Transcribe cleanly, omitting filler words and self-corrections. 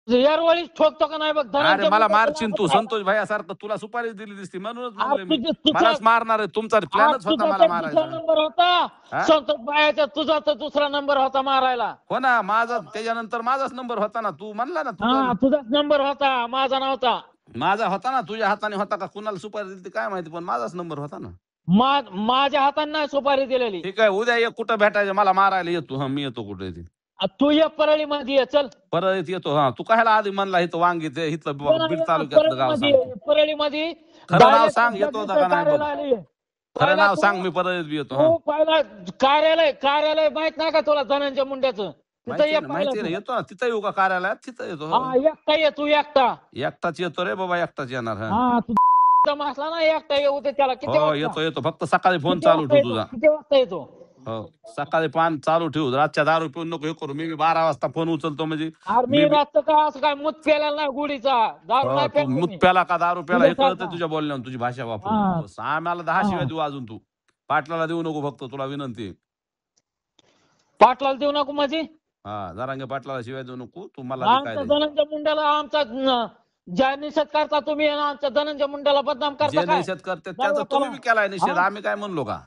यारवाळीच ठोकतो का नाही बघ अरे धनंजय मला मुंडे मारशील तू तुला संतोष भाई सारखं तुला सुपारी दिली दिसती म्हणूनच आज म्हणले मी तुझा मलाच मारणार आहे. तुमचा प्लॅनच होता तुझा मला तर दुसरा मारायचा. नंबर होता हा संतोष बायाचा, तुझा तर दुसरा नंबर होता मारायला. हो ना माझा त्याच्यानंतर माझाच नंबर होता ना. तू म्हणला ना तुझा हा तुझाच नंबर होता, माझा नव्हता. माझा होता ना. तुझ्या हाताने होता का कुणाला सुपारी दिली काय माहिती पण माझाच नंबर होता ना. माझ्या हाताने नाही सुपारी दिलेली. ठीक आहे उद्या ये कुठं भेटायचं मला मारायला येतो. हा मी येतो कुठे ते तू ये परळी मध्ये ये चल. परत येतो. हा तू कायला आधी म्हणला इथं वांगी ते इथलं बीड तालुक्यातलं गाव सांगतो. परळी मध्ये खरं नाव डायरेक्ट सांग येतो होता का नाही बघ. कार्यालयाला ये. खरं पहिला नाव तू सांग मी परत बी येतो. हा तू पहिला कार्यालय माहित नाही का तुला धनंजय मुंड्याचं? तिथं माहिती ये आहे ना पहिला माहिती आहे तू. ना. येतो ना तिथं येऊ का कार्यालयात तिथं येतो. हो हा एकटा ये तू एकटा. एकटाच येतो रे बाबा एकटाच येणार. हा हा तू दम असला ना एकटा येऊ दे त्याला. किती हो वाजता? येतो येतो फक्त सकाळी फोन किती चालू वाजता ठेव येतो? तुझा. किती वाजता येतो? हो सकाळी पान चालू ठेवू. रातच्या दारू पिऊन नको हे करू. मी 12 वाजता फोन उचलतो म्हणजे आर्मी मी बी. रातचं काय असं काय मूत प्यायला नाही गुढीचा दारू हो नाही तू प्यायला मूत मी प्याला का दारू प्याला हे कळतंय तुझ्यासारखा. तुझ्या बोलण्यावर तुझी भाषा वापरून. हा बस आम्हाला 10 शिवाय हा देऊ अजून तू. पाटलाला देऊ नको फक्त तुला विनंती. पाटलाला देऊ नको माझी. हा जरांगे पाटलाला शिवाय देऊ नको. तू मला दे काय आमच्या द्यायचं. धनंजय मुंड्याला ज्या निषेध करता तुम्ही आणि आमच्या धनंजय मुंड्याला बदनाम करता जे काय? निषेध करते जाऊ त्याचा तुम्ही चला. बी केलाय निषेध. हा आम्ही काय म्हणलो का.